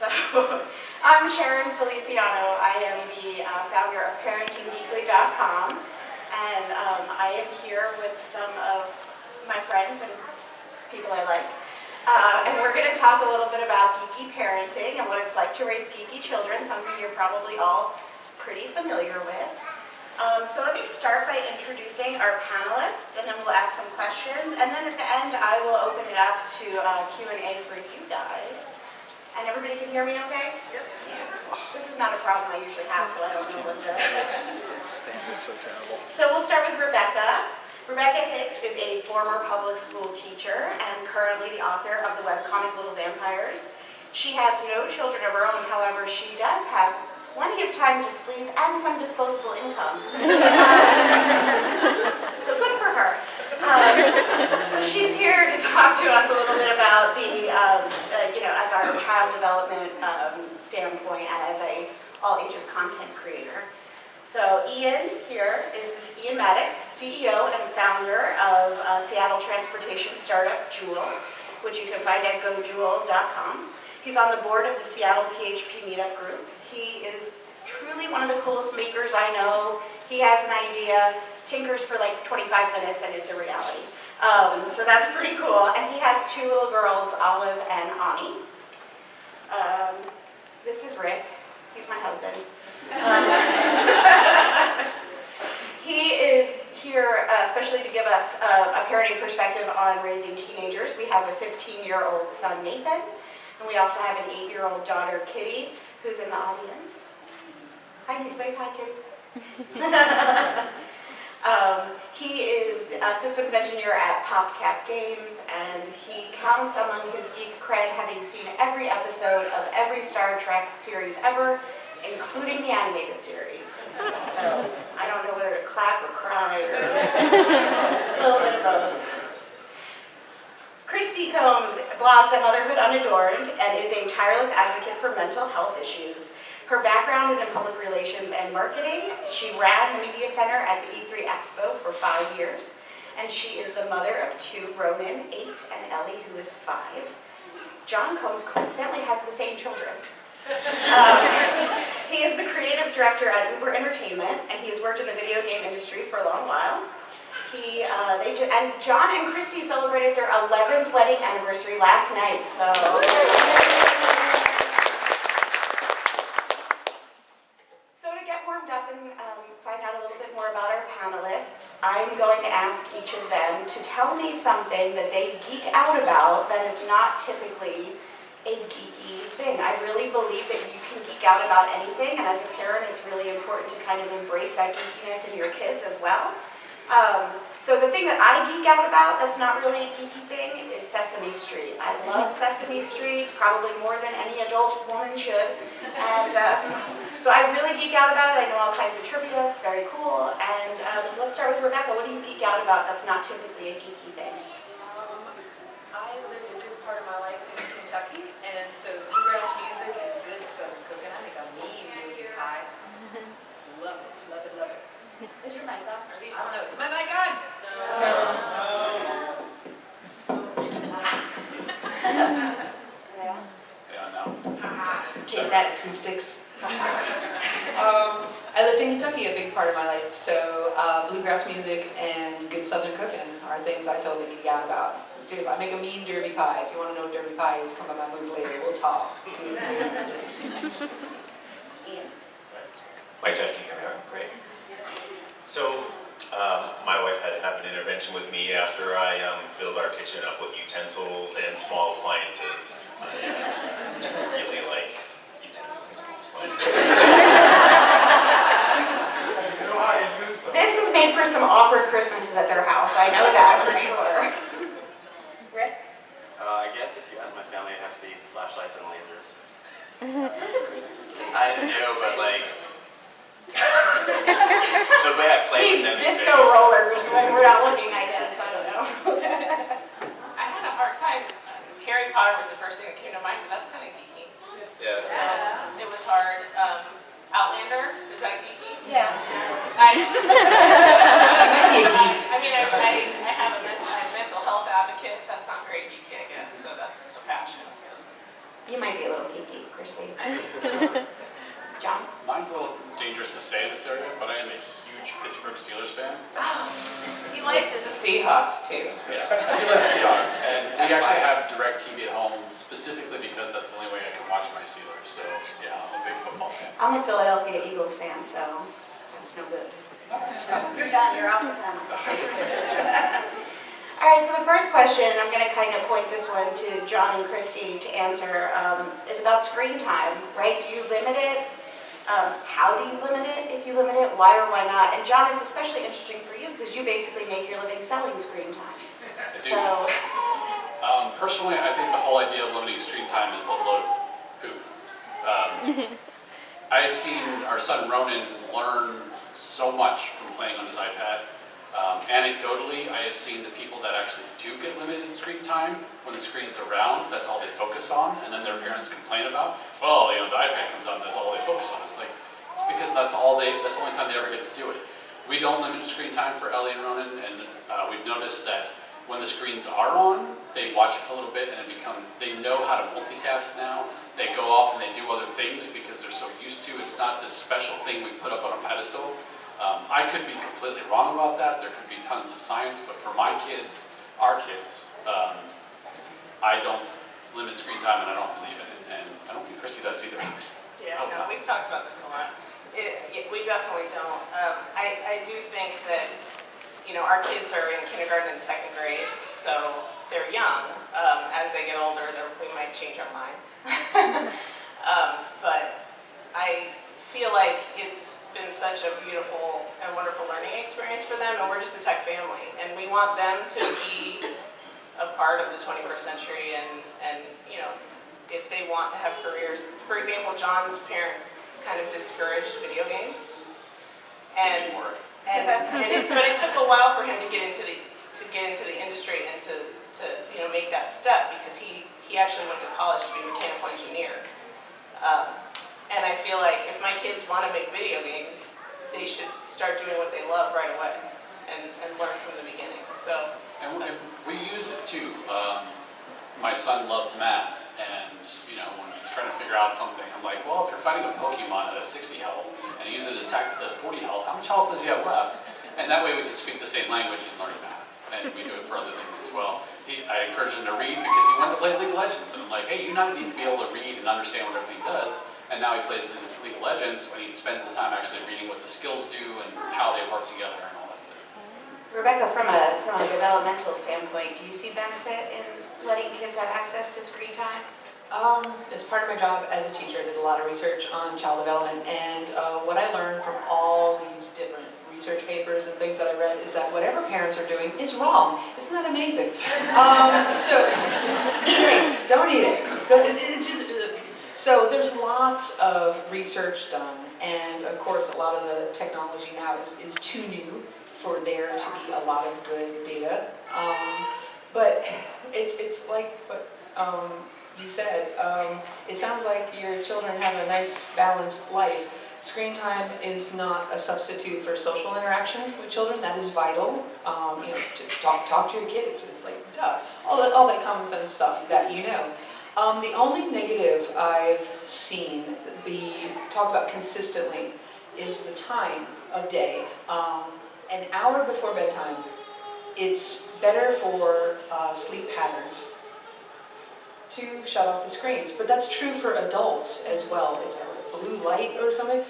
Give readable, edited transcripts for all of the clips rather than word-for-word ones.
So, I'm Sharon Feliciano. I am the founder of ParentingGeekly.com, and I am here with some of my friends and people I like. And we're going to talk a little bit about geeky parenting and what it's like to raise geeky children, something you're probably all pretty familiar with. So let me start by introducing our panelists, and then we'll ask some questions, and then at the end I will open it up to Q&A for you guys. And everybody can hear me okay? Yep. Yeah. This is not a problem I usually have, so I don't know what the... Stand is so terrible. So we'll start with Rebecca. Rebecca Hicks is a former public school teacher and currently the author of the webcomic Little Vampires. She has no children of her own, however, she does have plenty of time to sleep and some disposable income. So good for her. So she's here to talk to us a little bit about the, as our child development standpoint and as a all-ages content creator. So Ian here is Ian Maddox, CEO and founder of Seattle transportation startup Jewel, which you can find at gojewel.com. He's on the board of the Seattle PHP meetup group. He is truly one of the coolest makers I know. He has an idea, tinkers for like 25 minutes, and it's a reality. So that's pretty cool. And he has two little girls, Olive and Ani. This is Rick. He's my husband. He is here especially to give us a parenting perspective on raising teenagers. We have a 15-year-old son, Nathan, and we also have an 8-year-old daughter, Kitty, who's in the audience. Hi, wave hi, Kitty. He is a systems engineer at PopCap Games, and he counts among his geek cred having seen every episode of every Star Trek series ever, including the animated series. So I don't know whether to clap or cry or a little bit of both. Christy Combs blogs at Motherhood Unadorned and is a tireless advocate for mental health issues. Her background is in public relations and marketing. She ran the media center at the E3 Expo for 5 years, and she is the mother of two, Ronan, 8, and Ellie, who is 5. John Combs coincidentally has the same children. He is the creative director at Uber Entertainment, and he has worked in the video game industry for a long while. And John and Christy celebrated their 11th wedding anniversary last night, so... So to get warmed up and find out a little bit more about our panelists, I'm going to ask each of them to tell me something that they geek out about that is not typically a geeky thing. I really believe that you can geek out about anything, and as a parent, it's really important to kind of embrace that geekiness in your kids as well. So the thing that I geek out about that's not really a geeky thing is Sesame Street. I love Sesame Street, probably more than any adult woman should. And so I really geek out about it. I know all kinds of trivia. It's very cool. And so let's start with Rebecca. What do you geek out about that's not typically a geeky thing? I lived a good part of my life in Kentucky, and so bluegrass music and good Southern cooking. I make a mean movie pie. Love it, love it, love it. Is your mic on? I don't know. Is my mic on? Take that, acoustics. I lived in Kentucky a big part of my life, so bluegrass music and good Southern cooking are things I totally geek out about. Seriously, I make a mean derby pie. If you want to know what derby pie is, come by my booth later. We'll talk. Mike, Jeff, can you hear me? Great. So, my wife had to have an intervention with me after I filled our kitchen up with utensils and small appliances. Really like utensils and small appliances. This has made for some awkward Christmases at their house. I know that for sure. Rick? I guess if you ask my family, it'd have to be flashlights and lasers. Those are pretty. I know, but like, the way I play with them is disco rollers when we're not looking, I guess. I don't know. I had a hard time. Harry Potter was the first thing that came to mind, but that's kind of geeky. Yeah. It was hard. Outlander, is that geeky? Yeah. I You might be a geek. I have a mental health advocate. That's not very geeky, I guess. So that's a passion. You might be a little geeky, Christy. John? Mine's a little dangerous to say in this area, but I am a huge Pittsburgh Steelers fan. He likes the Seahawks too. Yeah, I do like the Seahawks, and we actually have DirecTV at home specifically because that's the only way I can watch my Steelers. So yeah, I'm a big football fan. I'm a Philadelphia Eagles fan, so that's no good. You're done, you're off the panel. All right, so the first question, I'm going to kind of point this one to John and Christy to answer, is about screen time, right? Do you limit it? How do you limit it, if you limit it? Why or why not? And John, it's especially interesting for you because you basically make your living selling screen time. I do. So, Personally, I think the whole idea of limiting screen time is a load of poop. I have seen our son Ronan learn so much from playing on his iPad. Anecdotally, I have seen the people that actually do get limited screen time when the screen's around, that's all they focus on, and then their parents complain about, well, the iPad comes on, that's all they focus on. It's like, it's because that's the only time they ever get to do it. We don't limit screen time for Ellie and Ronan, and we've noticed that when the screens are on, they watch it for a little bit and they know how to multitask now. They go off and they do other things because they're so used to. It's not this special thing we put up on a pedestal. I could be completely wrong about that. There could be tons of science, but for my kids, our kids, I don't limit screen time and I don't believe in it. And I don't think Christy does either. Yeah, no, we've talked about this a lot. We definitely don't. I do think that, our kids are in kindergarten and second grade, so they're young. As they get older, we might change our minds. But I feel like it's been such a beautiful and wonderful learning experience for them, and we're just a tech family, and we want them to be a part of the 21st century, and if they want to have careers. For example, John's parents kind of discouraged video games, but it took a while for him to get into the industry and to make that step, because he actually went to college to be a mechanical engineer. And I feel like if my kids want to make video games, they should start doing what they love right away and learn from the beginning. So, And we use it too. My son loves math, and when he's trying to figure out something, I'm like, well, if you're fighting a Pokemon at a 60 health and he uses an attack that does 40 health, how much health does he have left? And that way we can speak the same language and learn math. And we do it for other things as well. I encourage him to read because he wanted to play League of Legends, and I'm like, hey, you not need to be able to read and understand what everything does. And now he plays League of Legends when he spends the time actually reading what the skills do and how they work together and all that stuff. Rebecca, from a developmental standpoint, do you see benefit in letting kids have access to screen time? As part of my job as a teacher, I did a lot of research on child development, and what I learned from all these different research papers and things that I read is that whatever parents are doing is wrong. Isn't that amazing? So, eat eggs, don't eat eggs. So there's lots of research done, and of course a lot of the technology now is too new for there to be a lot of good data. But it's like what you said. It sounds like your children have a nice balanced life. Screen time is not a substitute for social interaction with children. That is vital. To talk to your kids. It's like duh. All that common sense stuff that you know. The only negative I've seen be talked about consistently is the time of day. An hour before bedtime, it's better for sleep patterns to shut off the screens. But that's true for adults as well. It's a blue light or something.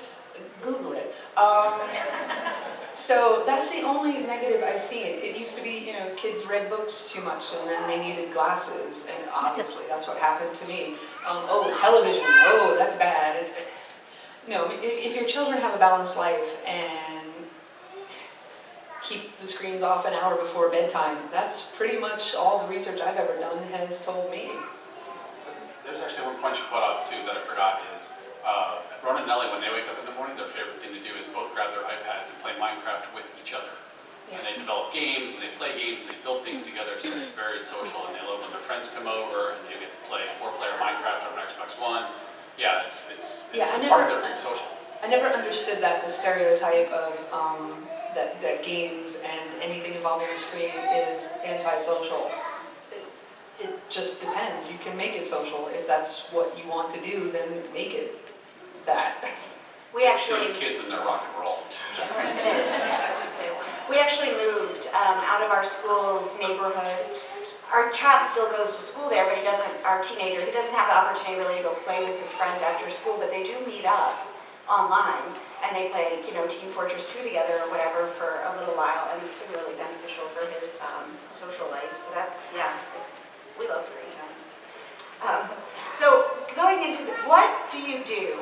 Google it. So that's the only negative I've seen. It used to be, kids read books too much and then they needed glasses, and obviously that's what happened to me. Television, that's bad. If your children have a balanced life and keep the screens off an hour before bedtime, that's pretty much all the research I've ever done has told me. There's actually one point you put out too that I forgot is, Ron and Nellie, when they wake up in the morning, their favorite thing to do is both grab their iPads and play Minecraft with each other. Yeah. And they develop games, and they play games, and they build things together, so it's very social, and they love when their friends come over, and they get to play 4-player Minecraft on Xbox One. Yeah, it's part of their being social. I never understood that, the stereotype of that games and anything involving a screen is antisocial. It just depends. You can make it social. If that's what you want to do, then make it that. We actually, Those kids in their rock and roll. it is. We actually moved out of our school's neighborhood. Our child still goes to school there, but our teenager, he doesn't have the opportunity really to go play with his friends after school, but they do meet up online, and they play, Team Fortress 2 together or whatever for a little while, and it's been really beneficial for his social life. So that's, we love screen time. So going into what do you do?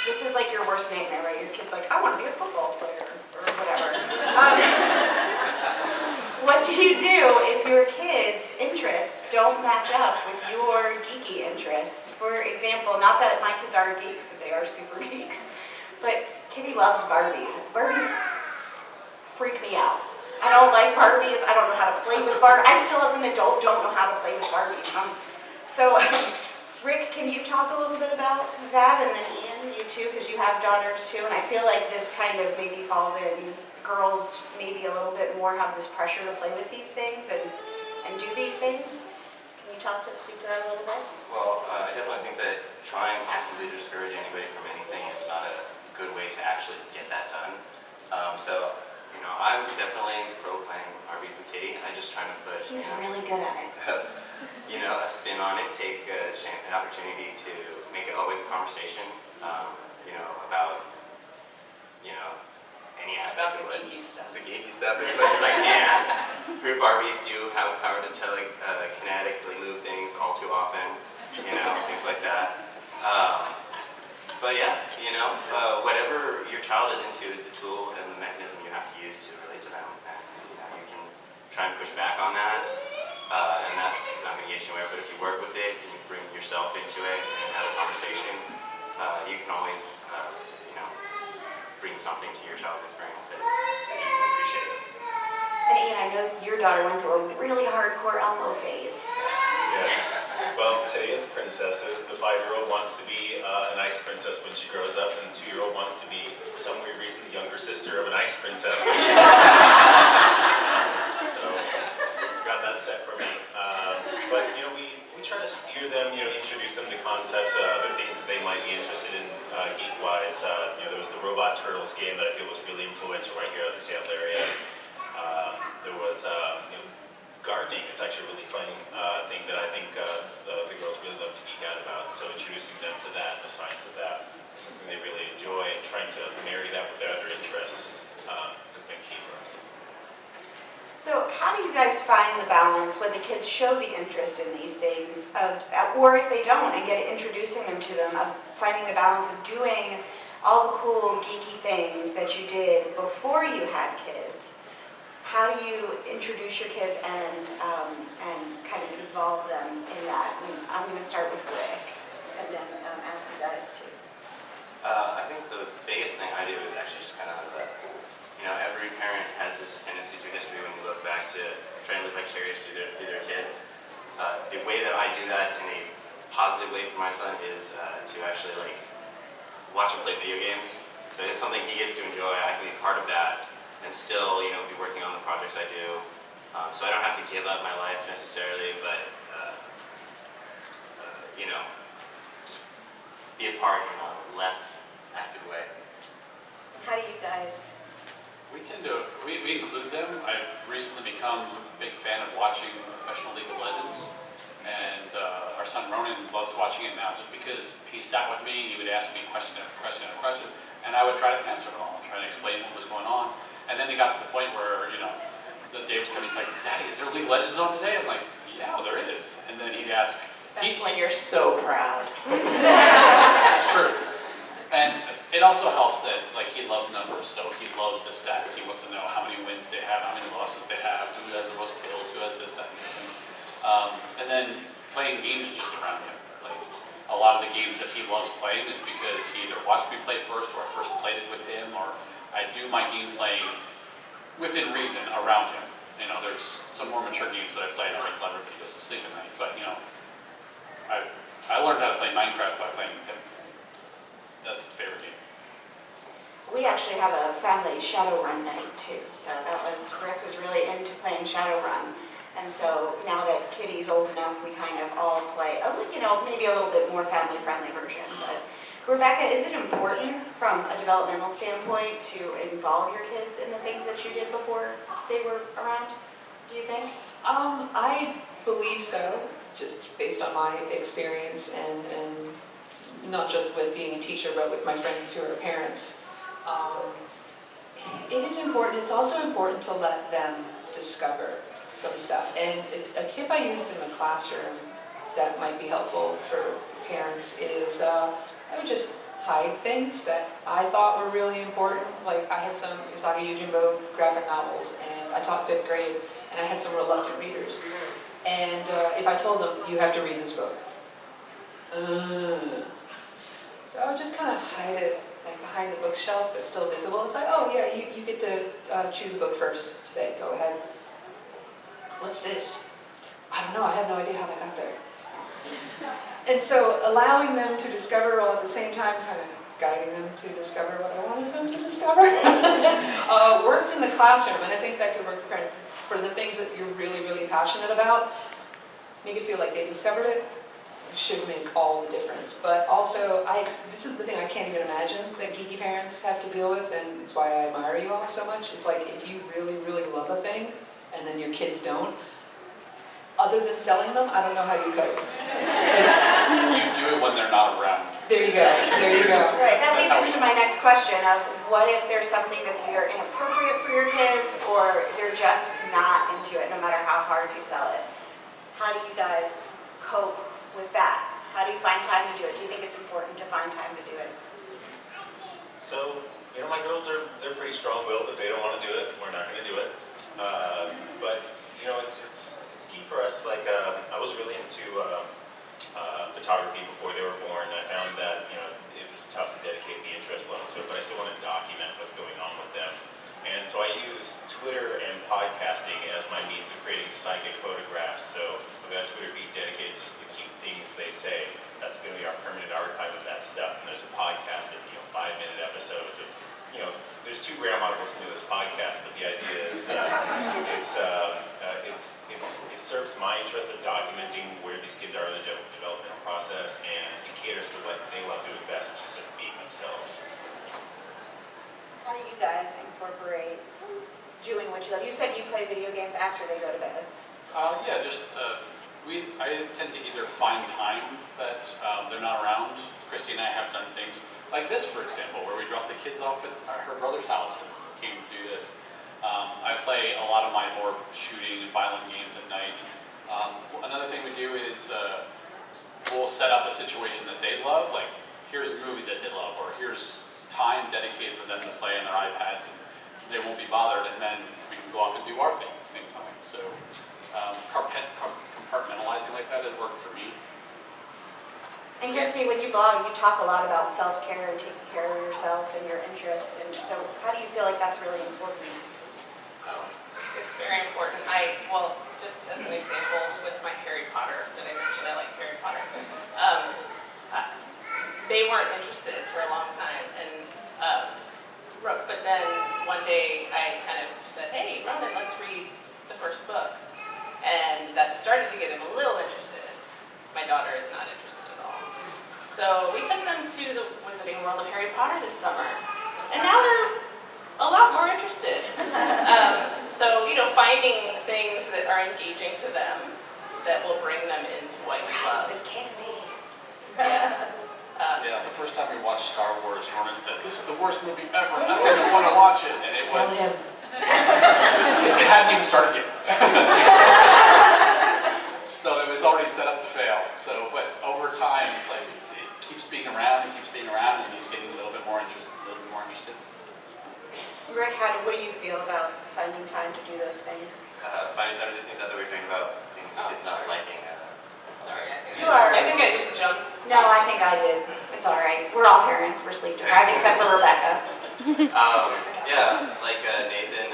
This is like your worst nightmare, right? Your kid's like, I want to be a football player, or whatever. What do you do if your kids' interests don't match up with your geeky interests? For example, not that my kids are geeks, because they are super geeks, but Kitty loves Barbies. Barbies freak me out. I don't like Barbies. I don't know how to play with Barbies. I still, as an adult, don't know how to play with Barbies. So, Rick, can you talk a little bit about that? And then Ian, you too, because you have daughters too. And I feel like this kind of maybe falls in girls maybe a little bit more have this pressure to play with these things and do these things. Can you speak to that a little bit? Well, I definitely think that trying actively to discourage anybody from anything is not a good way to actually get that done. I'm definitely pro playing Barbies with Kitty. I just try to put He's really good at it. a spin on it, take an opportunity to make it always a conversation, about, any aspect of it. Geeky stuff. The geeky stuff as much as I can. Fruit Barbies do have the power to kinetically move things all too often, things like that. But yeah, whatever your child is into is the tool and the mechanism you have to use to relate to them. And you can try and push back on that, and that's not going to get you anywhere. But if you work with it and you bring yourself into it and have a conversation, you can always, bring something to your child's experience that you can appreciate. And Ian, I know your daughter went through a really hardcore Elmo phase. Yes. Well, today it's princesses. The 5-year-old wants to be an ice princess when she grows up, and the 2-year-old wants to be, for some weird reason, the younger sister of an ice princess. So, got that set for me. But, we try to steer them, introduce them to concepts, other things that they might be interested in geek-wise. There was the Robot Turtles game that I feel was really influential right here in the Seattle area. There was, gardening. It's actually a really fun thing that I think the girls really love to geek out about. So introducing them to that, the science of that, is something they really enjoy, and trying to marry that with their other interests has been key for us. So how do you guys find the balance when the kids show the interest in these things, or if they don't, and introducing them to them, of finding the balance of doing all the cool geeky things that you did before you had kids? How do you introduce your kids and kind of involve them in that? I'm going to start with Rick, and then ask you guys too. I think the biggest thing I do is actually just kind of, every parent has this tendency through history when you look back to trying to live vicarious through their kids. The way that I do that in a positive way for my son is to actually watch him play video games. So it's something he gets to enjoy. I can be part of that and still, be working on the projects I do. So I don't have to give up my life necessarily, but just be a part in a less active way. How do you guys? We tend to, we include them. I've recently become a big fan of watching Professional League of Legends. And our son Ronan loves watching it now just because he sat with me and he would ask me question after question after question. And I would try to answer it all and try to explain what was going on. And then it got to the point where, the day was coming, he's like, Daddy, is there League of Legends on today? I'm like, yeah, there is. And then he'd ask. That's when you're so proud. That's true. And it also helps that, he loves numbers, so he loves the stats. He wants to know how many wins they have, how many losses they have, who has the most kills, who has this, that, and this thing. And then playing games just around him. A lot of the games that he loves playing is because he either watched me play first, or I first played it with him, or I do my game playing within reason around him. There's some more mature games that I play and I make clever when he goes to sleep at night. But I learned how to play Minecraft by playing with him. That's his favorite game. We actually have a family Shadowrun night too. So Rick was really into playing Shadowrun. And so now that Kitty's old enough, we kind of all play, maybe a little bit more family-friendly version. But Rebecca, is it important from a developmental standpoint to involve your kids in the things that you did before they were around, do you think? I believe so, just based on my experience and not just with being a teacher, but with my friends who are parents. It is important. It's also important to let them discover some stuff. And a tip I used in the classroom that might be helpful for parents is I would just hide things that I thought were really important. Like I had some Usagi Yojimbo graphic novels, and I taught 5th grade, and I had some reluctant readers. And if I told them, you have to read this book. So I would just kind of hide it like behind the bookshelf, but still visible. It's like, oh yeah, you get to choose a book first today, go ahead. What's this? I don't know, I have no idea how that got there. And so allowing them to discover while at the same time kind of guiding them to discover what I wanted them to discover worked in the classroom, and I think that could work for parents. For the things that you're really, really passionate about, make it feel like they discovered it. Should make all the difference. But also, this is the thing I can't even imagine that geeky parents have to deal with, and it's why I admire you all so much. It's like if you really, really love a thing, and then your kids don't, other than selling them, I don't know how you cope. You do it when they're not around. There you go, there you go. Right, that leads into my next question of what if there's something that's either inappropriate for your kids or they're just not into it no matter how hard you sell it. How do you guys cope with that? How do you find time to do it? Do you think it's important to find time to do it? So, my girls they're pretty strong-willed. If they don't want to do it, we're not going to do it. But it's key for us. Like I was really into photography before they were born. I found that it was tough to dedicate the interest level to it, but I still want to document what's going on with them. And so I use Twitter and podcasting as my means of creating psychic photographs. So I've got a Twitter feed dedicated just to the cute things they say. That's going to be our permanent archive of that stuff. And there's a podcast of 5-minute episodes of there's 2 grandmas listening to this podcast, but the idea is it serves my interest of documenting where these kids are in the developmental process, and it caters to what they love doing best, which is just being themselves. How do you guys incorporate doing what you love? You said you play video games after they go to bed. Yeah, just I tend to either find time that they're not around. Christy and I have done things like this, for example, where we dropped the kids off at her brother's house and came to do this. I play a lot of my more shooting and violent games at night. Another thing we do is we'll set up a situation that they love, like here's a movie that they love, or here's time dedicated for them to play on their iPads, and they won't be bothered, and then we can go off and do our thing at the same time. So compartmentalizing like that has worked for me. And Christy, when you blog, you talk a lot about self-care and taking care of yourself and your interests, and so how do you feel like that's really important? It's very important. Just as an example, with my Harry Potter that I mentioned, I like Harry Potter. They weren't interested for a long time, but then one day I kind of said, hey, Ronan, let's read the first book. And that started to get him a little interested. My daughter is not interested at all. So we took them to the Wizarding World of Harry Potter this summer. And now they're a lot more interested. So, finding things that are engaging to them that will bring them into what you love. It can be. Yeah. Yeah, the first time we watched Star Wars, Ronan said, "This is the worst movie ever. I don't even want to watch it." And it Sell was. him. It hadn't even started yet. So it was already set up to fail. So, but over time, it's like it keeps being around, and he's getting a little bit more interested. Rick, what do you feel about finding time to do those things? Finding time to do things that we're doing about things kids not liking. Sorry. You are. I think I just jumped. No, I think I did. It's all right. We're all parents. We're sleep deprived, except for Rebecca. Nathan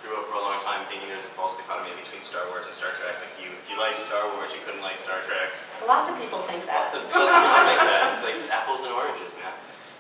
grew up for a long time thinking there's a false dichotomy between Star Wars and Star Trek. Like if you like Star Wars, you couldn't like Star Trek. Lots of people think that. Lots of people think that. It's like apples and oranges, man.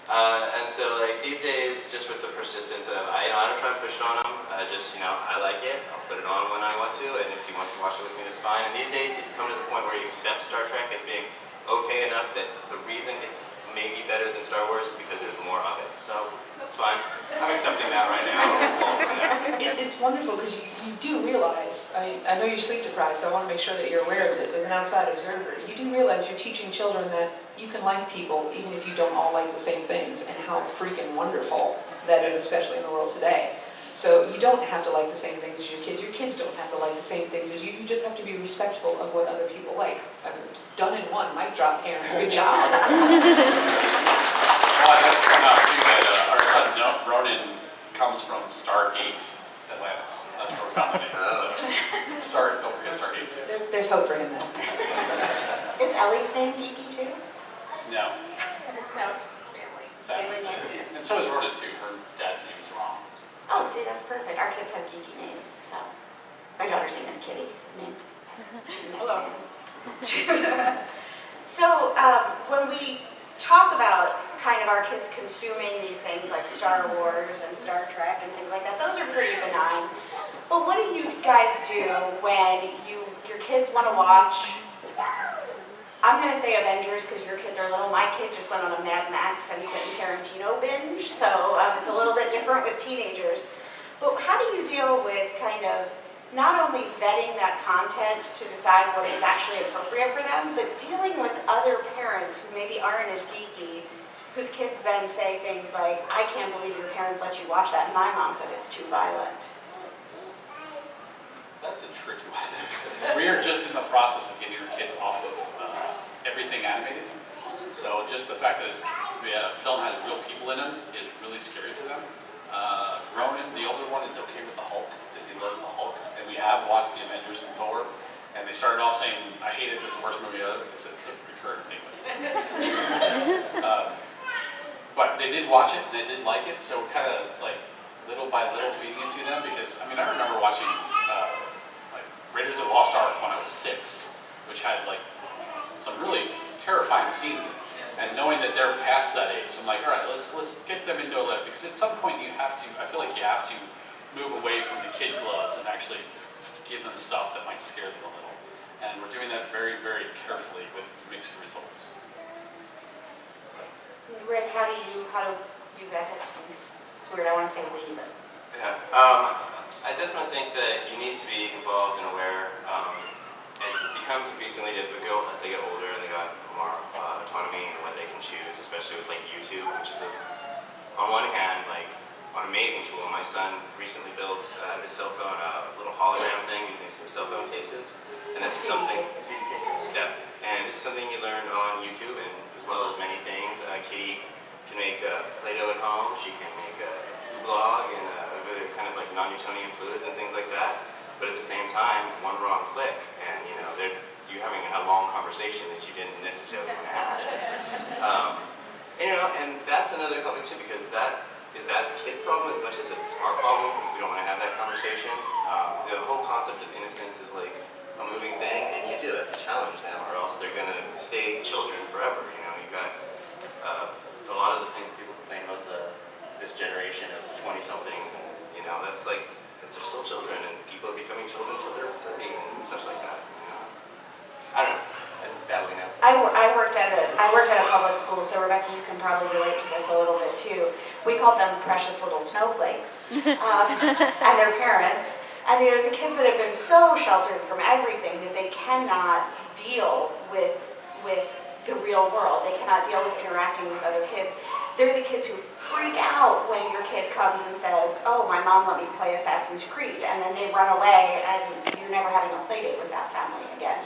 And so like these days, just with the persistence of, I don't try and push it on them. Just, I like it, I'll put it on when I want to, and if he wants to watch it with me, that's fine. And these days, he's come to the point where he accepts Star Trek as being okay enough that the reason it's maybe better than Star Wars is because there's more of it. So, that's fine. I'm accepting that right now. It's wonderful because you do realize, I know you're sleep deprived, so I want to make sure that you're aware of this as an outside observer. You do realize you're teaching children that you can like people even if you don't all like the same things, and how freaking wonderful that is, especially in the world today. So you don't have to like the same things as your kids don't have to like the same things as you just have to be respectful of what other people like. Done in one, mic drop, parents, good job. Well, I have to point out too that our son Ronan comes from Stargate, Atlantis. That's where we got the name. So, don't forget Stargate too. There's hope for him then. Is Ellie's name Geeky too? No. No, it's family. Family name? And so is Ronan too. Her dad's name is wrong. Oh, see, that's perfect. Our kids have geeky names, so. My daughter's name is Kitty. She's a nice Hello. name. So, when we talk about kind of our kids consuming these things like Star Wars and Star Trek and things like that, those are pretty benign. But what do you guys do when your kids want to watch, I'm going to say Avengers because your kids are little. My kid just went on a Mad Max and Quentin Tarantino binge, so it's a little bit different with teenagers. But how do you deal with kind of not only vetting that content to decide what is actually appropriate for them, but dealing with other parents who maybe aren't as geeky, whose kids then say things like, I can't believe your parents let you watch that, and my mom said it's too violent. That's a tricky one. We are just in the process of getting our kids off of everything animated. So just the fact that film has real people in them is really scary to them. Ronan, the older one, is okay with the Hulk because he loves the Hulk. And we have watched the Avengers and Thor. And they started off saying, I hate it, this is the worst movie ever. It's a recurring thing. But they did watch it and they did like it. So kind of like little by little feeding it to them because, I remember watching like Raiders of the Lost Ark when I was 6, which had like some really terrifying scenes in it. And knowing that they're past that age, I'm like, all right, let's get them into a because at some point you have to, I feel like you have to move away from the kid gloves and actually give them stuff that might scare them a little. And we're doing that very, very carefully with mixed results. Rick, how do you vet it? It's weird, I want to say we, but. Yeah, I definitely think that you need to be involved and aware. It becomes increasingly difficult as they get older and they got more autonomy in what they can choose, especially with like YouTube, which is on one hand like an amazing tool. My son recently built his cell phone a little hologram thing using some cell phone cases, and this is something. Yeah, and this is something you learn on YouTube, and as well as many things. Kitty can make Play-Doh at home. She can make a blog and kind of like non-Newtonian fluids and things like that. But at the same time, one wrong click, and you're having a long conversation that you didn't necessarily want to have. And that's another topic too, because that is the kid's problem as much as it's our problem, because we don't want to have that conversation. The whole concept of innocence is like a moving thing, and you do have to challenge them, or else they're going to stay children forever. You got a lot of the things people complain about this generation of 20-somethings, and that's like. They're still children, and people are becoming children until they're 30 and such like that. I don't know. I'm babbling out. I worked at a public school, so Rebecca, you can probably relate to this a little bit too. We called them precious little snowflakes, and their parents, and they're the kids that have been so sheltered from everything that they cannot deal with the real world. They cannot deal with interacting with other kids. They're the kids who freak out when your kid comes and says, oh, my mom let me play Assassin's Creed, and then they run away and you're never having a play date with that family again.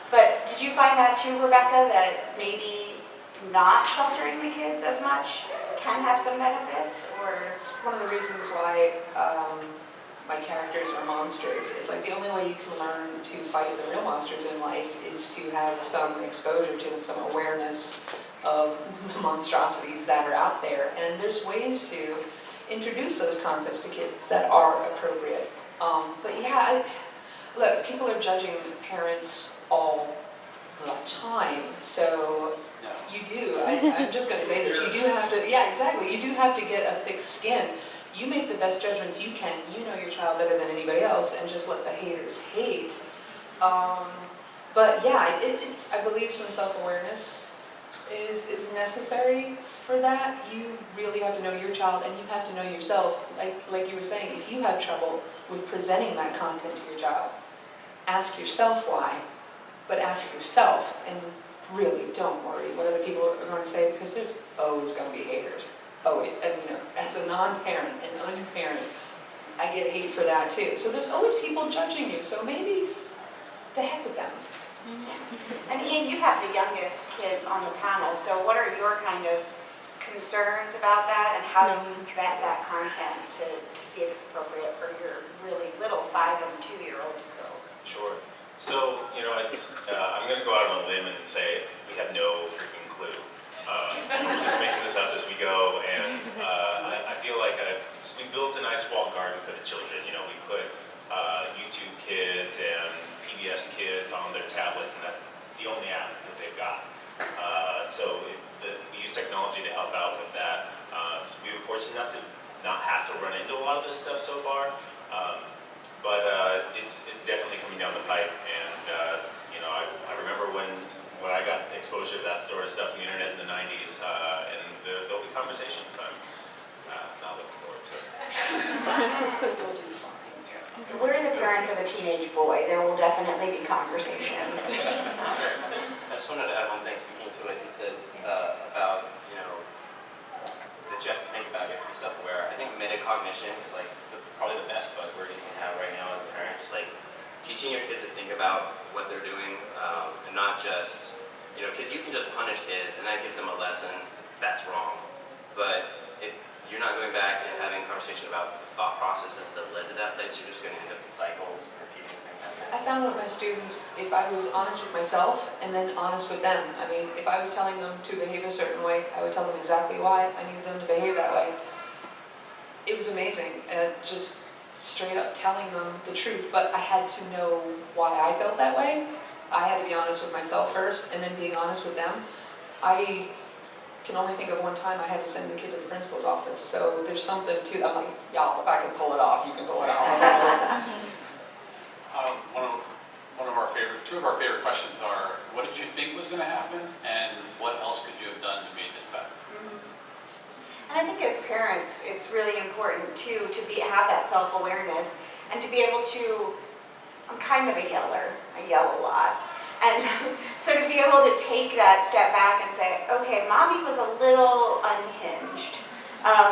But did you find that too, Rebecca, that maybe not sheltering the kids as much can have some benefits? Or It's one of the reasons why my characters are monsters. It's like the only way you can learn to fight the real monsters in life is to have some exposure to them, some awareness of the monstrosities that are out there. And there's ways to introduce those concepts to kids that are appropriate. But yeah, look, people are judging parents all the time, so you do. I'm just going to say this. You do have to, yeah, exactly. You do have to get a thick skin You make the best judgments you can. You know your child better than anybody else, and just let the haters hate. But yeah, it's I believe some self-awareness is necessary for that. You really have to know your child, and you have to know yourself. Like you were saying, if you have trouble with presenting that content to your child, ask yourself why, but ask yourself, and really don't worry what other people are going to say, because there's always going to be haters. Always. And you know, as a non-parent and unparent, I get hate for that too. So there's always people judging you, so maybe to heck with them. And Ian, you have the youngest kids on the panel, so what are your kind of concerns about that, and how do you vet that content to see if it's appropriate for your really little 5 and 2-year-old girls? Sure. So, you know, I'm going to go out on a limb and say we have no freaking clue. We're just making this up as we go, and I feel like we built a nice walled garden for the children. You know, we put YouTube Kids and PBS Kids on their tablets, and that's the only app that they've got. We use technology to help out with that. So we were fortunate enough to not have to run into a lot of this stuff so far. But it's definitely coming down the pipe, and you know, I remember when I got exposure to that sort of stuff on the internet in the 90s, and there'll be conversations. I'm not looking forward to it. You'll do fine. We're the parents of a teenage boy. There will definitely be conversations. I just wanted to add one thing, speaking to what you said about, you know, that you have to think about, you have to be self-aware. I think metacognition is like probably the best buzzword you can have right now as a parent. Just like teaching your kids to think about what they're doing, and not just, you know, because you can just punish kids and that gives them a lesson. That's wrong. But if you're not going back and having a conversation about the thought processes that led to that place, you're just going to end up in cycles, repeating the same kind of thing. I found with my students, if I was honest with myself and then honest with them, I mean, if I was telling them to behave a certain way, I would tell them exactly why I needed them to behave that way. It was amazing, just straight up telling them the truth, but I had to know why I felt that way. I had to be honest with myself first, and then being honest with them. I can only think of one time I had to send the kid to the principal's office, so there's something to that. I'm like, y'all, if I can pull it off, you can pull it off. Two of our favorite questions are, what did you think was going to happen, and what else could you have done to make this better? And I think as parents, it's really important too to have that self-awareness and to be able to, I'm kind of a yeller, I yell a lot. And so to be able to take that step back and say, okay, mommy was a little unhinged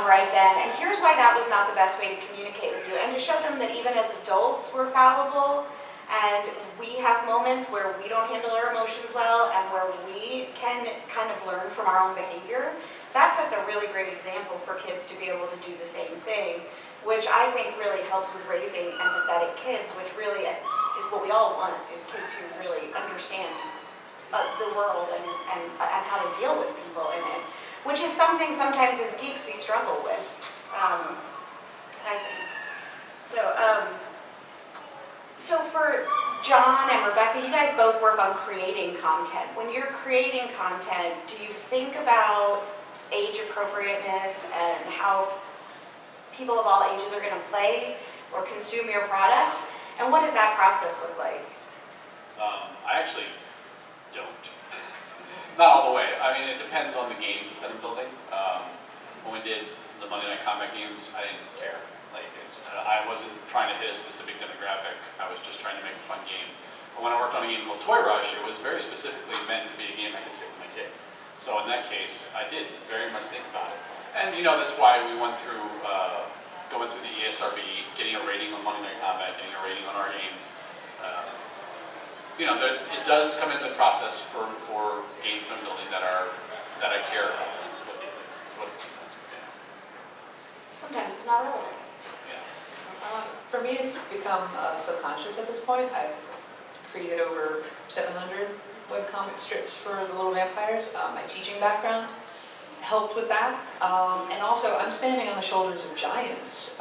right then, and here's why that was not the best way to communicate with you, and to show them that even as adults we're fallible, and we have moments where we don't handle our emotions well and where we can kind of learn from our own behavior. That sets a really great example for kids to be able to do the same thing, which I think really helps with raising empathetic kids, which really is what we all want, is kids who really understand the world and how to deal with people in it, which is something sometimes as geeks we struggle with, I think. So for John and Rebecca, you guys both work on creating content. When you're creating content, do you think about age appropriateness and how people of all ages are going to play or consume your product? And what does that process look like? I actually don't. Not all the way. I mean, it depends on the game that I'm building. When we did the Monday Night Combat games, I didn't care. Like, I wasn't trying to hit a specific demographic. I was just trying to make a fun game. But when I worked on a game called Toy Rush, it was very specifically meant to be a game I could stick with my kid. So in that case, I did very much think about it. And you know, that's why we went through going through the ESRB, getting a rating on Monday Night Combat, getting a rating on our games. You know, it does come into the process for games that I'm building that I care about. Sometimes it's not relevant. For me, it's become subconscious at this point. I've created over 700 webcomic strips for the Little Vampires. My teaching background helped with that. And also, I'm standing on the shoulders of giants.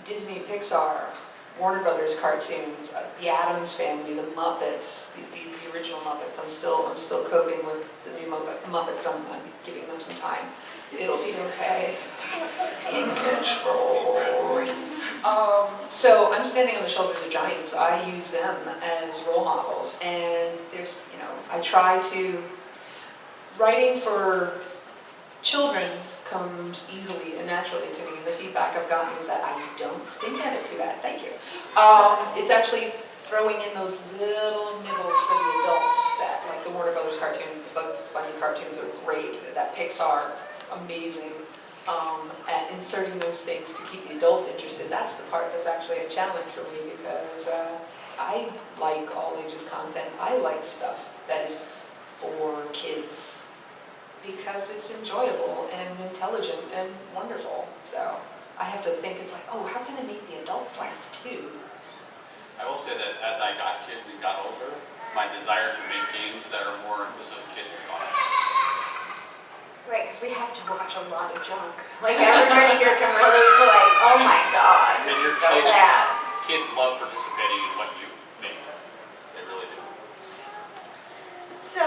Disney, Pixar, Warner Brothers cartoons, the Addams Family, the Muppets, the original Muppets. I'm still coping with the new Muppets. I'm giving them some time. It'll be okay. In control. So I'm standing on the shoulders of giants. I use them as role models, and there's, I try to, writing for children comes easily and naturally to me. The feedback I've gotten is that I don't stink at it too bad. Thank you. It's actually throwing in those little nibbles for the adults that, like the Warner Brothers cartoons, the Bugs Bunny cartoons are great, that Pixar, amazing, at inserting those things to keep the adults interested. That's the part that's actually a challenge for me, because I like all ages content. I like stuff that is for kids because it's enjoyable and intelligent and wonderful. So I have to think, it's like, oh, how can I make the adults laugh too? I will say that as I got kids and got older, my desire to make games that are more inclusive of kids has gone up. Right, because we have to watch a lot of junk. Like everybody here can relate to like, oh my God, this is so bad. Kids love participating in what you make. They really do. So,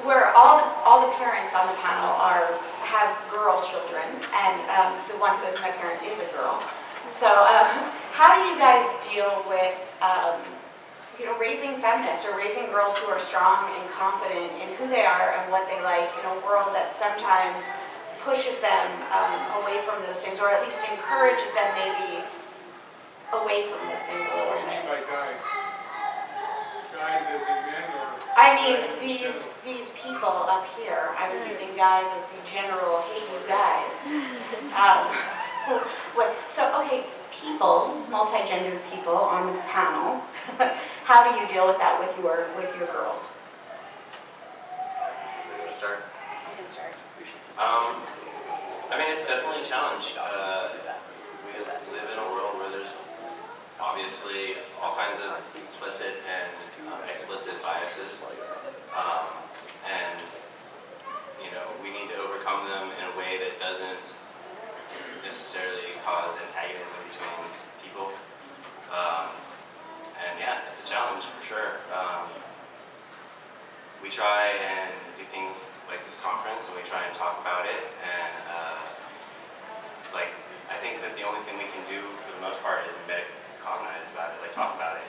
where all the parents on the panel have girl children, and the one who is my parent is a girl. So, how do you guys deal with raising feminists or raising girls who are strong and confident in who they are and what they like in a world that sometimes pushes them away from those things, or at least encourages them maybe away from those things a little What do you bit? mean by guys? Guys as in men or? I mean, these people up here, I was using guys as the general, hey, you guys. Okay, people, multi-gendered people on the panel, how do you deal with that with your girls? We're gonna start. I can start. I mean, it's definitely a challenge. We live in a world where there's obviously all kinds of implicit and explicit biases, and we need to overcome them in a way that doesn't necessarily cause antagonism between people. And yeah, it's a challenge for sure. We try and do things like this conference, and we try and talk about it, and I think that the only thing we can do for the most part is cognize about it, talk about it.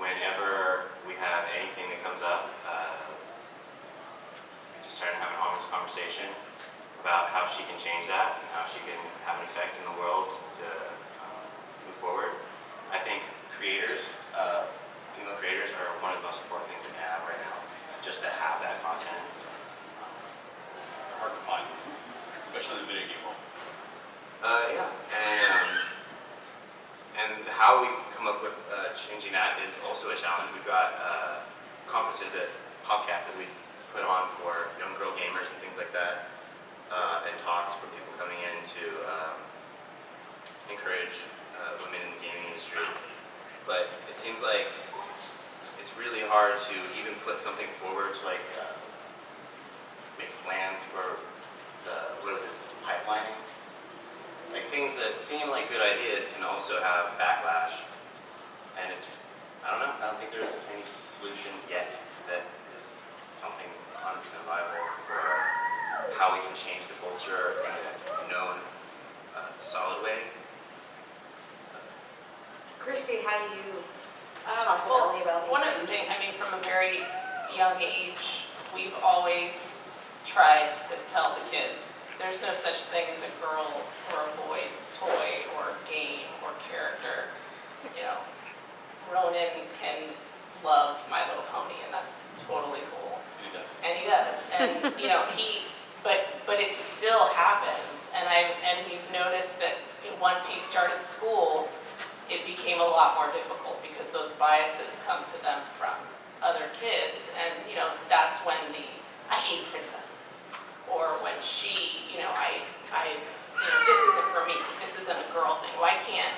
Whenever we have anything that comes up, we just try to have an honest conversation about how she can change that and how she can have an effect in the world to move forward. I think creators, female creators, are one of the most important things we have right now, just to have that content. They're hard to find, especially in the video game world. Yeah, and how we come up with changing that is also a challenge. We've got conferences at PopCap that we put on for young girl gamers and things like that, and talks for people coming in to encourage women in the gaming industry. But it seems like it's really hard to even put something forward to make plans for pipelining. Things that seem like good ideas can also have backlash, and I don't know, I don't think there's any solution yet that is something 100% viable for how we can change the culture in a known, solid way. Christy, how do you talk to Ellie about these one of the things? things, from a very young age, we've always tried to tell the kids, there's no such thing as a girl or a boy toy or game or character. Ronan can love My Little Pony, and that's totally cool. And he does. And he does. And but it still happens. And we've noticed that once he started school, it became a lot more difficult because those biases come to them from other kids. And that's when I hate princesses. Or when she, this isn't for me, this isn't a girl thing. Why can't,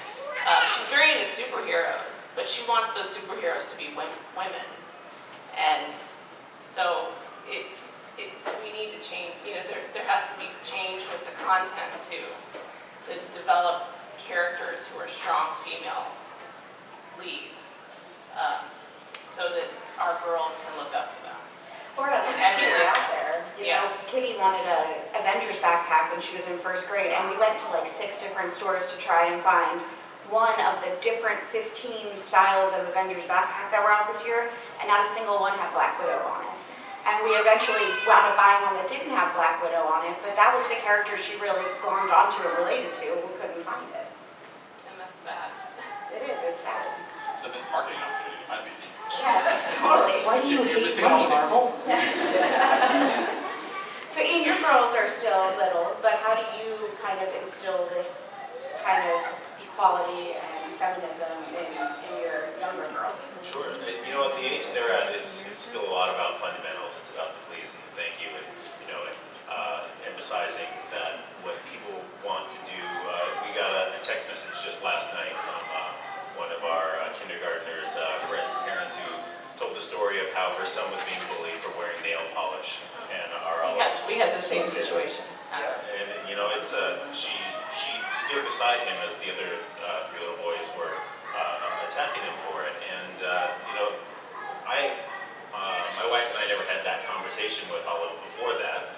she's very into superheroes, but she wants those superheroes to be women. And so we need to change, there has to be change with the content to develop characters who are strong female leads, so that our girls can look up to them. Or at least Having put it that. out there. You Yeah. know, Kitty wanted a Avengers backpack when she was in first grade, and we went to like 6 different stores to try and find one of the different 15 styles of Avengers backpack that were out this year, and not a single one had Black Widow on it. And we eventually wound up buying one that didn't have Black Widow on it, but that was the character she really glommed onto and related to, and we couldn't find it. And that's sad. It is, it's sad. It's a missed marketing opportunity, in my opinion. Yeah, totally. Why do you You're hate missing money, out. Marvel? So Ian, your girls are still little, but how do you kind of instill this kind of equality and feminism in your younger girls? Sure. You know, at the age they're at, it's still a lot about fundamentals. It's about the please and the thank you, and emphasizing that what people want to do. We got a text message just last night from one of our kindergartners, Fred's parents, who told the story of how her son was being bullied for wearing nail polish, and We had the same situation. Yeah, and you know, it's she stood beside him as the other 3 little boys were attacking him for it, and you know, my wife and I never had that conversation with Olive before that,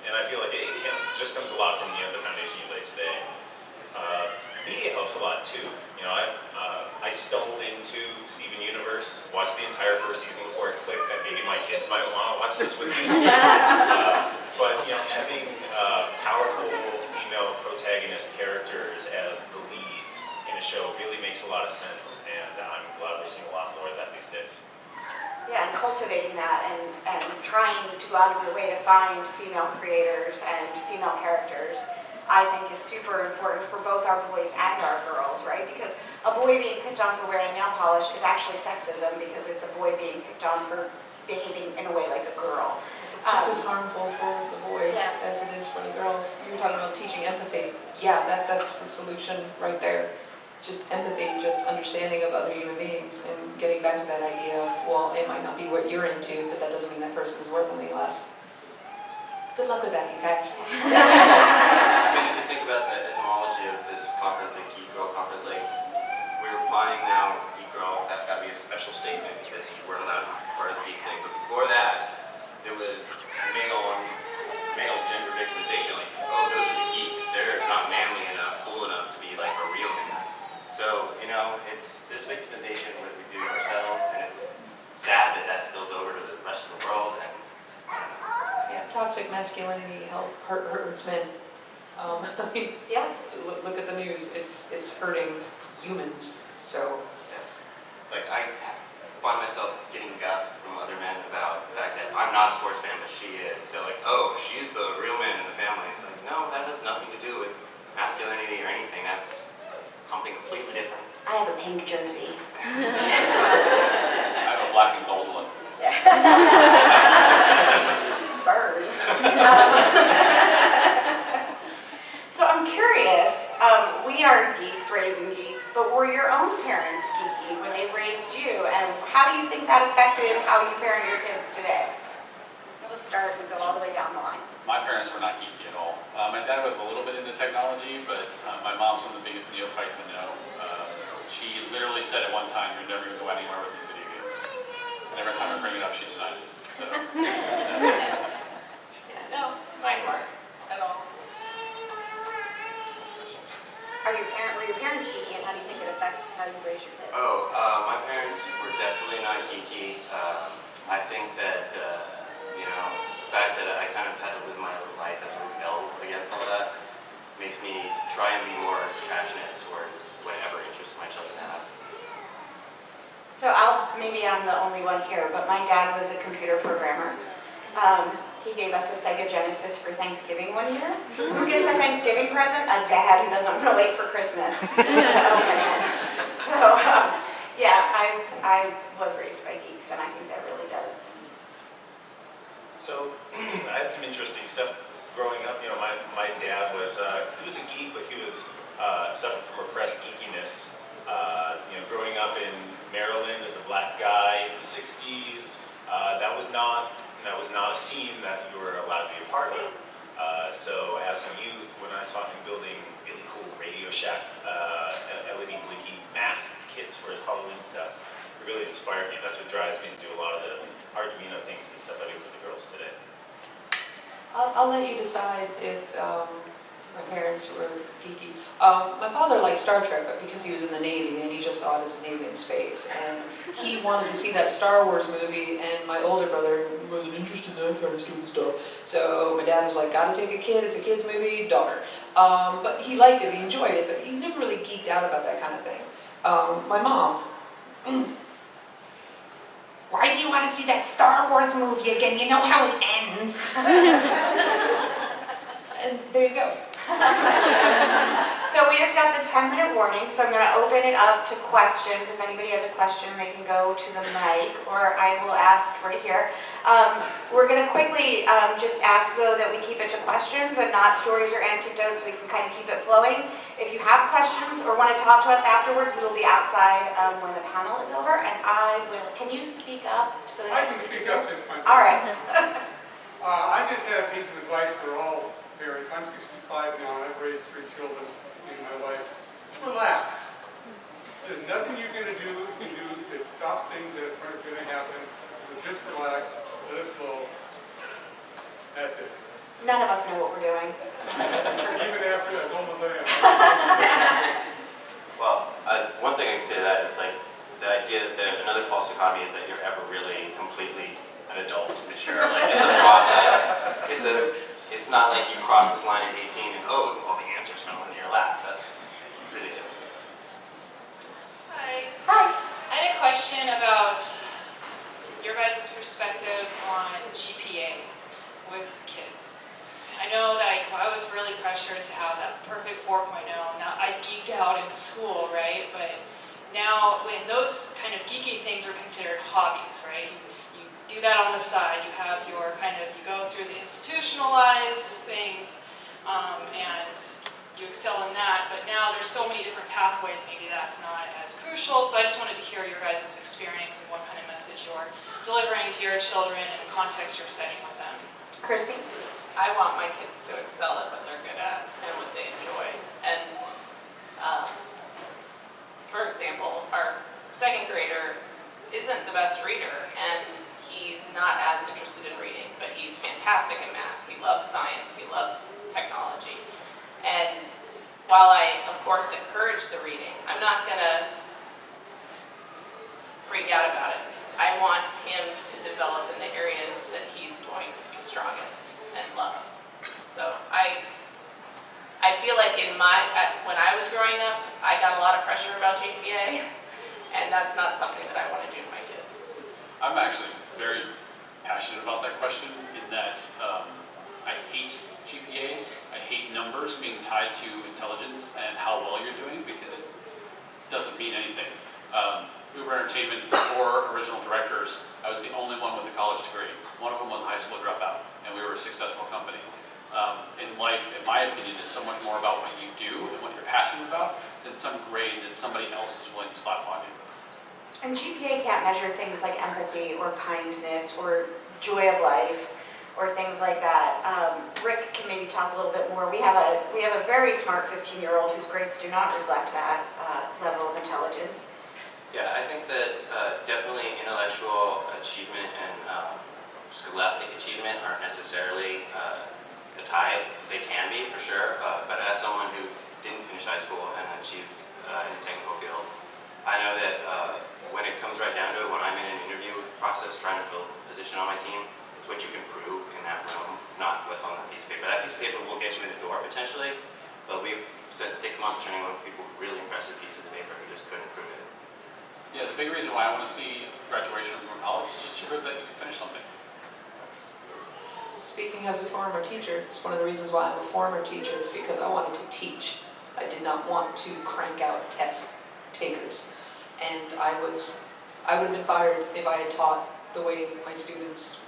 and I feel like it just comes a lot from the foundation you laid today. Media helps a lot too. You know, I stumbled into Steven Universe, watched the entire first season before it clicked that maybe my kids might want to watch this with me. But you know, having powerful female protagonist characters as the leads in a show really makes a lot of sense, and I'm glad we're seeing a lot more of that these days. Yeah, and cultivating that and trying to go out of your way to find female creators and female characters, I think is super important for both our boys and our girls, right? Because a boy being picked on for wearing nail polish is actually sexism because it's a boy being picked on for behaving in a way like a girl. It's just as harmful for the boys Yeah. as it is for the girls. You were talking about teaching empathy. Yeah, that's the solution right there. Just empathy, just understanding of other human beings, and getting back to that idea of, well, it might not be what you're into, but that doesn't mean that person is worth any less. Good luck with that, you guys. I mean, if you think about the etymology of this conference, the Geek Girl Conference, like, we're applying now Geek Girl, that's got to be a special statement because you weren't allowed to be part of the geek thing. But before that, it was male gender victimization, like, oh, those are the geeks. They're not manly enough, cool enough to be like a real man. So, you know, there's victimization what we do ourselves, and it's sad that that spills over to the rest of the world. And Yeah, toxic masculinity hurts men. Yeah. Look at the news. It's hurting humans. So it's like I find myself getting guff from other men about the fact that I'm not a sports fan, but she is. So like, oh, she's the real man in the family. It's like, no, that has nothing to do with masculinity or anything. That's something completely different. I have a pink jersey. I have a black and gold one. Bird. So I'm curious, we are geeks raising geeks, but were your own parents geeky when they raised you? And how do you think that affected how you parent your kids today? We'll start and go all the way down the line. My parents were not geeky at all. My dad was a little bit into technology, but my mom's one of the biggest neophytes I know. She literally said at one time, "You're never going to go anywhere with these video games." And every time I bring it up, she denies it. So, Yeah, no, mine weren't at all. Were your parents geeky, and how do you think it affects how you raise your kids? Oh, my parents were definitely not geeky. I think that, you know, the fact that I kind of had to live my life as a rebel against all that makes me try and be more passionate towards whatever interest my children have. So maybe I'm the only one here, but my dad was a computer programmer. He gave us a Sega Genesis for Thanksgiving one year. Who gets a Thanksgiving present? A dad who doesn't want to wait for Christmas to open it. So, yeah, I was raised by geeks, and I think that really does. So I had some interesting stuff growing up. You know, my dad was he was a geek, but he was suffered from repressed geekiness. You know, growing up in Maryland as a black guy in the '60s, that was not a scene that you were allowed to be a part of. So as a youth, when I saw him building really cool Radio Shack LED blinky mask kits for his Halloween stuff, it really inspired me. That's what drives me to do a lot of the Arduino things and stuff like I'll let you decide if my parents were geeky. My father liked Star Trek, but because he was in the Navy and he just saw it as a Navy in space, and he wanted to see that Star Wars movie, and my older brother wasn't interested in that kind of stupid stuff. So my dad was like, gotta take a kid, it's a kid's movie, daughter. But he liked it, he enjoyed it, but he never really geeked out about that kind of thing. My mom, Why do you want to see that Star Wars movie again? You know how it ends. and there you go. So we just got the 10-minute warning, so I'm going to open it up to questions. If anybody has a question, they can go to the mic, or I will ask right here. We're going to quickly just ask, though, that we keep it to questions and not stories or anecdotes, so we can kind of keep it flowing. If you have questions or want to talk to us afterwards, we will be outside when the panel is over, and I will, can you speak up? So that I can speak up just fine. All right. I just have a piece of advice for all parents. I'm 65 now, and I've raised 3 children, including my wife. Relax. There's nothing you're going to do to stop things that are going to happen. So just relax, let it flow. That's it. None of us know what we're doing. Even after as old as I am. Well, one thing I can say to that is like the idea that another false dichotomy is that you're ever really completely an adult, mature. Like it's a process. It's not like you cross this line at 18 and all the answers fell into your lap. That's ridiculous. Hi. Hi. I had a question about your guys' perspective on GPA with kids. I know that I was really pressured to have that perfect 4.0. Now, I geeked out in school, right? But now, when those kind of geeky things are considered hobbies, right? You do that on the side. You have your you go through the institutionalized things, and you excel in that. But now there's so many different pathways, maybe that's not as crucial. So I just wanted to hear your guys' experience and what kind of message you're delivering to your children and the context you're setting with them. Christy? I want my kids to excel at what they're good at and what they enjoy. And for example, our 2nd grader isn't the best reader, and he's not as interested in reading, but he's fantastic in math. He loves science, he loves technology. And while I, of course, encourage the reading, I'm not gonna freak out about it. I want him to develop in the areas that he's going to be strongest and love. So I feel like when I was growing up, I got a lot of pressure about GPA, and that's not something that I want to do to my kids. I'm actually very passionate about that question in that I hate GPAs. I hate numbers being tied to intelligence and how well you're doing because it doesn't mean anything. Uber Entertainment, the 4 original directors, I was the only one with a college degree. One of them was a high school dropout, and we were a successful company. In life, in my opinion, is so much more about what you do and what you're passionate about than some grade that somebody else is willing to slap on you. And GPA can't measure things like empathy or kindness or joy of life or things like that. Rick can maybe talk a little bit more. We have a very smart 15-year-old whose grades do not reflect that level of intelligence. Yeah, I think that definitely intellectual achievement and scholastic achievement aren't necessarily a tie. They can be, for sure, but as someone who didn't finish high school and achieved in the technical field, I know that when it comes right down to it, when I'm in an interview process trying to fill a position on my team, it's what you can prove in that room, not what's on that piece of paper. That piece of paper will get you in the door, potentially, but we've spent 6 months turning over people with really impressive pieces of paper who just couldn't prove it. Yeah, the big reason why I want to see graduation from college is just to prove that you can finish something. Speaking as a former teacher, it's one of the reasons why I'm a former teacher is because I wanted to teach. I did not want to crank out test takers. And I would have been fired if I had taught the way my students,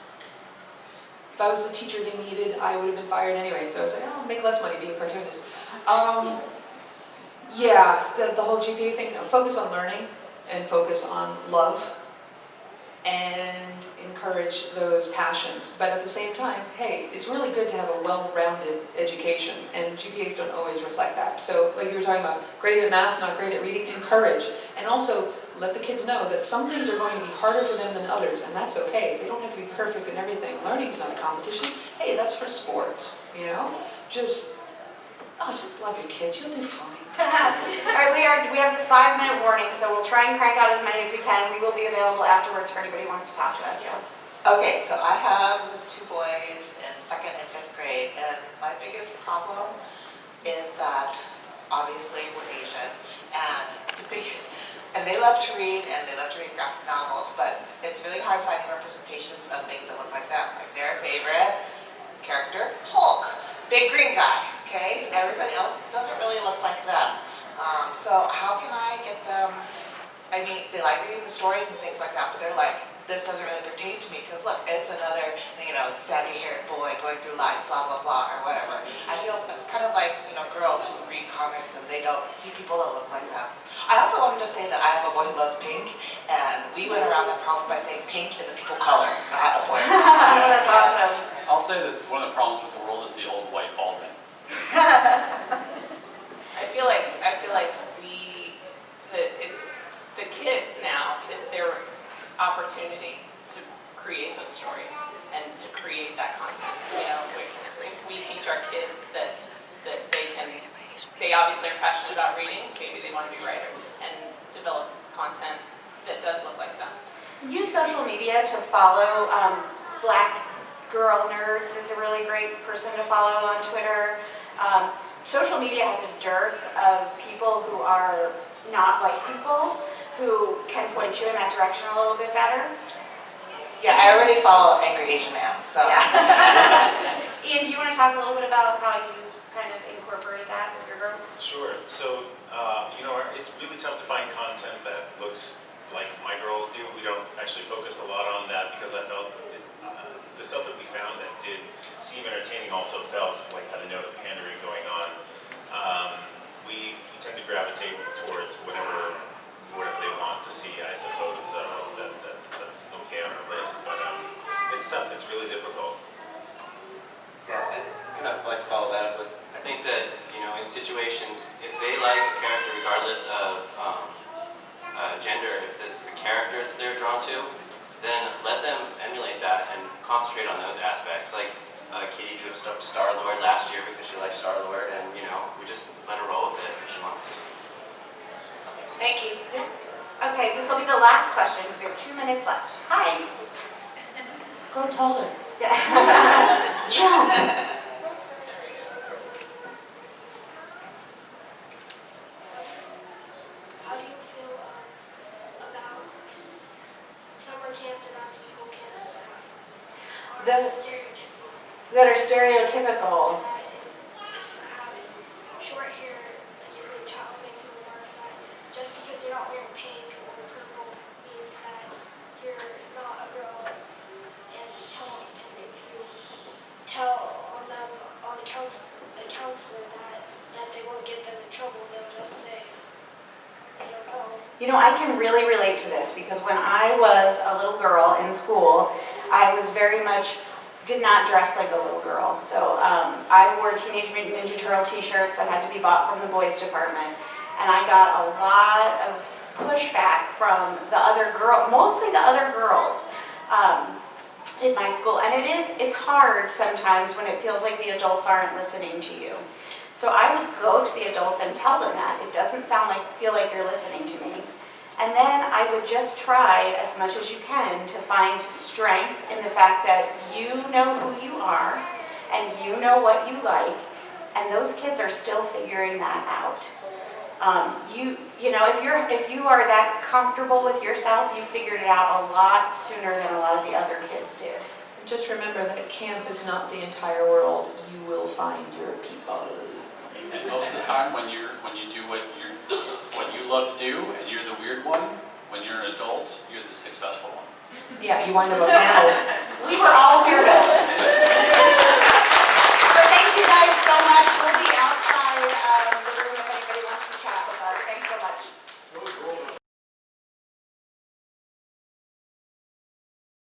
if I was the teacher they needed, I would have been fired anyway. So I was like, oh, I'll make less money being a cartoonist. Yeah, the whole GPA thing, focus on learning and focus on love and encourage those passions. But at the same time, hey, it's really good to have a well-rounded education, and GPAs don't always reflect that. So like you were talking about, great at math, not great at reading, encourage. And also let the kids know that some things are going to be harder for them than others, and that's okay. They don't have to be perfect in everything. Learning's not a competition. Hey, that's for sports, you know? Just love your kids, you'll do fine. All right, we have the 5-minute warning, so we'll try and crank out as many as we can. We will be available afterwards for anybody who wants to talk to us. So. Okay, so I have 2 boys in 2nd and 5th grade, and my biggest problem is that obviously we're Asian, and they love to read, and they love to read graphic novels, but it's really hard finding representations of things that look like them. Like their favorite character, Hulk, big green guy, okay? Everybody else doesn't really look like them. So how can I get them, I mean, they like reading the stories and things like that, but they're like, this doesn't really pertain to me, because look, it's another, sandy-haired boy going through life, blah, blah, blah, or whatever. I feel it's kind of like, girls who read comics and they don't see people that look like them. I also wanted to say that I have a boy who loves pink, and we went around that problem by saying pink is a people color, not a boy. That's awesome. I'll say that one of the problems with the world is the old white bald man. I feel like it's the kids now, it's their opportunity to create those stories and to create that content. We teach our kids that they obviously are passionate about reading, maybe they want to be writers and develop content that does look like them. Use social media to follow. Black Girl Nerds is a really great person to follow on Twitter. Social media has a dearth of people who are not white people who can point you in that direction a little bit better. Yeah, I already follow Angry Asian Man, so. Yeah. Ian, do you want to talk a little bit about how you kind of incorporate that with your girls? Sure. So, it's really tough to find content that looks like my girls do. We don't actually focus a lot on that because I felt the stuff that we found that did seem entertaining also felt like had a note of pandering going on. We tend to gravitate towards whatever they want to see, I suppose. That's okay on our list, but it's tough. It's really difficult. Yeah, and kind of like to follow that up with, I think that, in situations, if they like a character regardless of gender, if it's the character that they're drawn to, then let them emulate that and concentrate on those aspects. Like Kitty dressed up Star-Lord last year because she liked Star-Lord, and, we just let her roll with it if she wants. Thank you. Okay, this will be the last question because we have 2 minutes left. Hi. Grow taller. Yeah. Jump. How do you feel about summer camps and after school camps that are stereotypical? That are stereotypical. If you have short hair, like if your child makes a remark that just because you're not wearing pink or purple means that you're not a girl, and if you tell on them on the counselor that they won't get them in trouble, they'll just say, I don't know. I can really relate to this because when I was a little girl in school, I was very much did not dress like a little girl. So I wore Teenage Mutant Ninja Turtle t-shirts that had to be bought from the boys department. And I got a lot of pushback from the other mostly the other girls in my school. And it's hard sometimes when it feels like the adults aren't listening to you. So I would go to the adults and tell them that. It doesn't feel like you're listening to me. And then I would just try as much as you can to find strength in the fact that you know who you are and you know what you like, and those kids are still figuring that out. If you are that comfortable with yourself, you figured it out a lot sooner than a lot of the other kids did. And just remember that camp is not the entire world. You will find your people. And most of the time, when you do what you love to do, and you're the weird one, when you're an adult, you're the successful one. Yeah, you wind up on panels. We were all weirdos. So thank you guys so much.